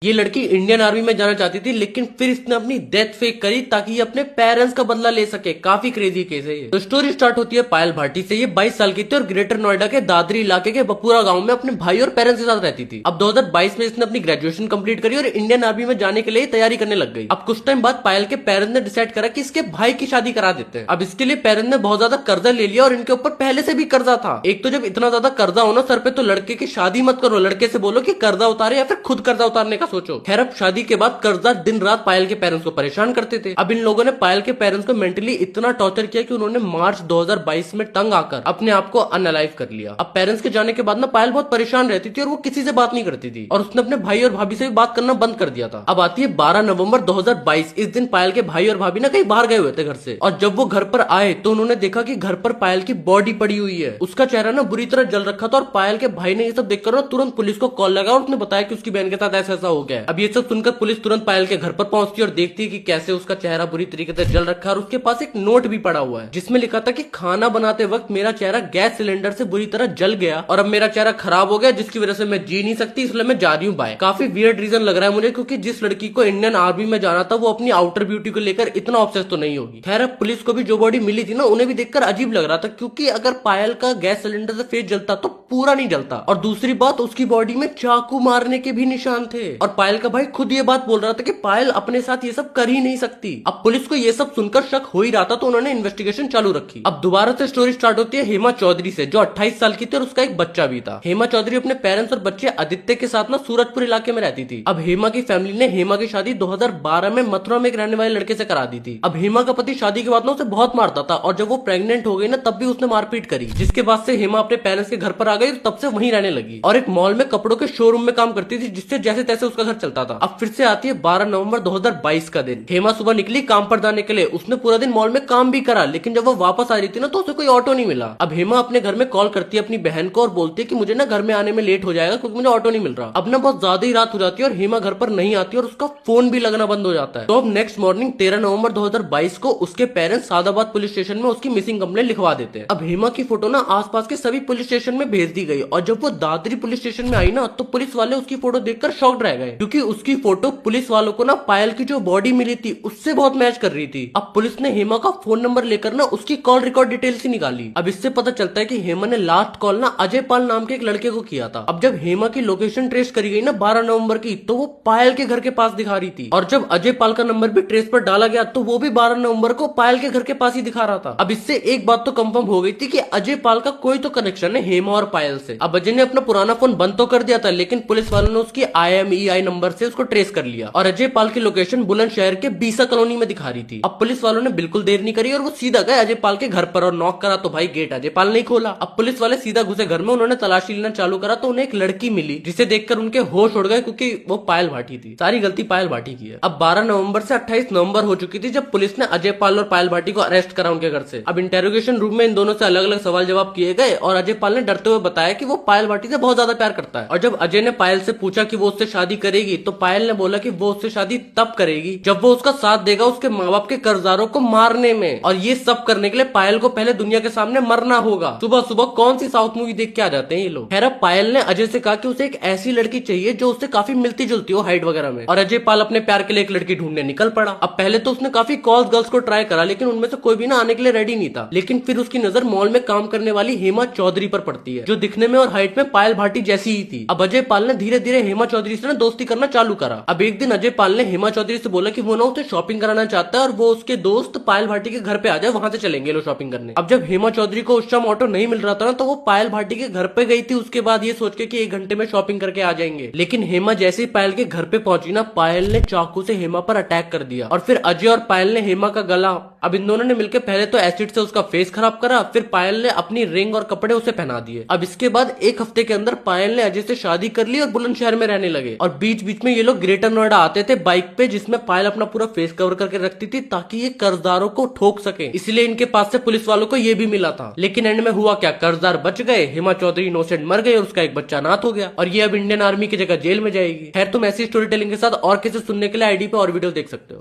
ये लड़की Indian army में जाना चाहती थी, लेकिन फिर इसने अपनी डेथ फेक करी ताकि ये अपने पेरेंट्स का बदला ले सके। काफी क्रेजी केस है ये। तो स्टोरी स्टार्ट होती है पायल भाटी से। ये 22 साल की थी और ग्रेटर नोएडा के दादरी इलाके के बपूरा गांव में अपने भाई और पेरेंट्स के साथ रहती थी। अब 2022 में इसने अपनी ग्रेजुएशन कंप्लीट करी और इंडियन आर्मी में जाने के लिए तैयारी करने लग गई। अब कुछ टाइम बाद पायल के पेरेंट्स ने डिसाइड करा कि इसके भाई की शादी करा देते हैं। अब इसके लिए पेरेंट्स ने बहुत ज्यादा कर्जा ले लिया और इनके ऊपर पहले से भी कर्जा था। एक तो जब इतना ज्यादा कर्जा हो ना सर पे, तो लड़के की शादी मत करो, लड़के से बोलो कि कर्जा उतारे या फिर खुद कर्जा उतारने का सोचो। खैर, अब शादी के बाद कर्जदार दिन रात पायल के पेरेंट्स को परेशान करते थे। अब इन लोगों ने पायल के पेरेंट्स को मेंटली इतना टॉर्चर किया कि उन्होंने मार्च 2022 में तंग आकर अपने आप को अनअलाइव कर लिया। अब पेरेंट्स के जाने के बाद ना पायल बहुत परेशान रहती थी और वो किसी से बात नहीं करती थी और उसने अपने भाई और भाभी से भी बात करना बंद कर दिया था। अब आती है 12 नवंबर 2022। इस दिन पायल के भाई और भाभी ना कहीं बाहर गए हुए थे घर से, और जब वो घर पर आए तो उन्होंने देखा कि घर पर पायल की बॉडी पड़ी हुई है। उसका चेहरा ना बुरी तरह जल रखा था और पायल के भाई ने ये सब देखकर ना तुरंत पुलिस को कॉल लगा और उसने बताया कि उसकी बहन के साथ ऐसा हो गया है। अब ये सब सुनकर पुलिस तुरंत पायल के घर पर पहुंचती है और देखती है कि कैसे उसका चेहरा बुरी तरीके से जल रखा है और उसके पास एक नोट भी पड़ा हुआ है जिसमें लिखा था कि खाना बनाते वक्त मेरा चेहरा गैस सिलेंडर से बुरी तरह जल गया और अब मेरा चेहरा खराब हो गया, जिसकी वजह से मैं जी नहीं सकती, इसलिए मैं जा रही हूँ बाय। काफी वियर्ड रीजन लग रहा है मुझे, क्योंकि जिस लड़की को इंडियन आर्मी में जाना था वो अपनी आउटर ब्यूटी को लेकर इतना ऑब्सेस तो नहीं होगी। खैर, पुलिस को भी जो बॉडी मिली थी ना उन्हें भी देखकर अजीब लग रहा था, क्योंकि अगर पायल का गैस सिलेंडर से फेस जलता तो पूरा नहीं जलता, और दूसरी बात उसकी बॉडी में चाकू मारने के भी निशान थे। और पायल का भाई खुद ये बात बोल रहा था कि पायल अपने साथ ये सब कर ही नहीं सकती। अब पुलिस को ये सब सुनकर शक हो ही रहा था, तो उन्होंने इन्वेस्टिगेशन चालू रखी। अब दोबारा से स्टोरी स्टार्ट होती है हेमा चौधरी से, जो 28 साल की थी और उसका एक बच्चा भी था। हेमा चौधरी अपने पेरेंट्स और बच्चे आदित्य के साथ ना सूरजपुर इलाके में रहती थी। अब हेमा की फैमिली ने हेमा की शादी 2012 में मथुरा में एक रहने वाले लड़के से करा दी थी। अब हेमा का पति शादी के बाद ना उसे बहुत मारता था और जब वो प्रेग्नेंट हो गई ना तब भी उसने मारपीट करी, जिसके बाद से हेमा अपने पेरेंट्स के घर पर आ गई, तब से वहीं रहने लगी और एक मॉल में कपड़ों के शोरूम में काम करती थी, जिससे जैसे तैसे उसका घर चलता था। अब फिर से आती है 12 नवंबर 2022 का दिन। हेमा सुबह निकली काम पर जाने के लिए। उसने पूरा दिन मॉल में काम भी करा, लेकिन जब वो वापस आ रही थी ना तो उसे कोई ऑटो नहीं मिला। अब हेमा अपने घर में कॉल करती है अपनी बहन को और बोलती है कि मुझे ना घर में आने में लेट हो जाएगा क्योंकि मुझे ऑटो नहीं मिल रहा। अब ना बहुत ज्यादा ही रात हो जाती है और हेमा घर पर नहीं आती और उसका फोन भी लगना बंद हो जाता है। तो अब नेक्स्ट मॉर्निंग 13 नवंबर 2022 को उसके पेरेंट्स सादाबाद पुलिस स्टेशन में उसकी मिसिंग कंप्लेंट लिखवा देते हैं। अब हेमा की फोटो ना आसपास के सभी पुलिस स्टेशन में भेज दी गई और जब वो दादरी पुलिस स्टेशन में आई ना तो पुलिस वाले उसकी फोटो देखकर शॉक्ड रह गए, क्योंकि उसकी फोटो पुलिस वालों को ना पायल की जो बॉडी मिली थी उससे बहुत मैच कर रही थी। अब पुलिस ने हेमा का फोन नंबर लेकर ना उसकी कॉल रिकॉर्ड डिटेल्स ही निकाली। अब इससे पता चलता है कि हेमा ने लास्ट कॉल ना अजय पाल नाम के एक लड़के को किया था। अब जब हेमा की लोकेशन ट्रेस करी गई ना 12 नवंबर की, तो वो पायल के घर के पास दिखा रही थी, और जब अजय पाल का नंबर भी ट्रेस पर डाला गया तो वो भी 12 नवंबर को पायल के घर के पास ही दिखा रहा था। अब इससे एक बात तो कंफर्म हो गई थी कि अजय पाल का कोई तो कनेक्शन है हेमा और पायल से। अब अजय ने अपना पुराना फोन बंद तो कर दिया था, लेकिन पुलिस वालों ने उसकी IMEI नंबर से उसको ट्रेस कर लिया और अजय पाल की लोकेशन बुलंदशहर के बीसा कॉलोनी में दिखा रही थी। अब पुलिस वालों ने बिल्कुल देर नहीं करी और वो सीधा गए अजय पाल के घर पर और नॉक करा तो भाई गेट अजय पाल नहीं खोला। अब पुलिस वाले सीधा घुसे घर में, उन्होंने तलाशी लेना चालू करा तो उन्हें एक लड़की मिली जिसे देखकर उनके होश उड़ गए, क्योंकि वो पायल भाटी थी। सारी गलती पायल भाटी की है। अब 12 नवंबर से 28 नवंबर हो चुकी थी जब पुलिस ने अजय पाल और पायल भाटी को अरेस्ट करा उनके घर से। अब इंटेरोगेशन रूम में इन दोनों से अलग अलग सवाल जवाब किए गए और अजय पाल ने डरते हुए बताया कि वो पायल भाटी से बहुत ज्यादा प्यार करता है। और जब अजय ने पायल से पूछा कि वो उससे शादी करेगी तो पायल ने बोला कि वो उससे शादी तब करेगी जब वो उसका साथ देगा उसके माँ बाप के कर्जदारों को मारने में, और ये सब करने के लिए पायल को पहले दुनिया के सामने मरना होगा। सुबह सुबह कौन सी साउथ मूवी देख के आ जाते हैं ये लोग। खैर, पायल ने अजय से कहा कि उसे एक ऐसी लड़की चाहिए जो उससे काफी मिलती जुलती हो हाइट वगैरह में, और अजय पाल अपने प्यार के लिए एक लड़की ढूंढने निकल पड़ा। अब पहले तो उसने काफी कॉल्स गर्ल्स को ट्राई करा, लेकिन उनमें से कोई भी ना आने के लिए रेडी नहीं था। लेकिन फिर उसकी नजर मॉल में काम करने वाली हेमा चौधरी पर पड़ती है, जो दिखने में और हाइट में पायल भाटी जैसी ही थी। अब अजय पाल ने धीरे धीरे हेमा चौधरी से दोस्ती करना चालू करा। अब एक दिन अजय पाल ने हेमा चौधरी से बोला कि वो ना उसे शॉपिंग कराना चाहता है और वो उसके दोस्त पायल भाटी के घर पे आ जाए, वहां से चलेंगे लो शॉपिंग करने। अब जब हेमा चौधरी को उस टाइम ऑटो नहीं मिल रहा था ना तो वो पायल भाटी के घर पे गई थी, उसके बाद ये सोच के कि 1 घंटे में शॉपिंग करके आ जाएंगे। लेकिन हेमा जैसे ही पायल के घर पे पहुंची ना, पायल ने चाकू से हेमा पर अटैक कर दिया और फिर अजय और पायल ने हेमा का गला, अब इन दोनों ने मिलकर पहले तो एसिड से उसका फेस खराब करा, फिर पायल ने अपनी रिंग और कपड़े उसे पहना दिए। अब इसके बाद 1 हफ्ते के अंदर पायल ने अजय से शादी कर ली और बुलंदशहर में रहने लगे। और बीच बीच में ये लोग ग्रेटर नोएडा आते थे बाइक पे, जिसमें पायल अपना पूरा फेस कवर करके रखती थी ताकि ये कर्जदारों को ठोक सके, इसलिए इनके पास से पुलिस वालों को ये भी मिला था। लेकिन एंड में हुआ क्या, कर्जदार बच गए, हेमा चौधरी इनोसेंट मर गई और उसका एक बच्चा अनाथ हो गया और ये अब इंडियन आर्मी की जगह जेल में जाएगी। खैर, तुम ऐसी स्टोरी टेलिंग के साथ और किसी सुनने के लिए ID पे और वीडियो देख सकते हो।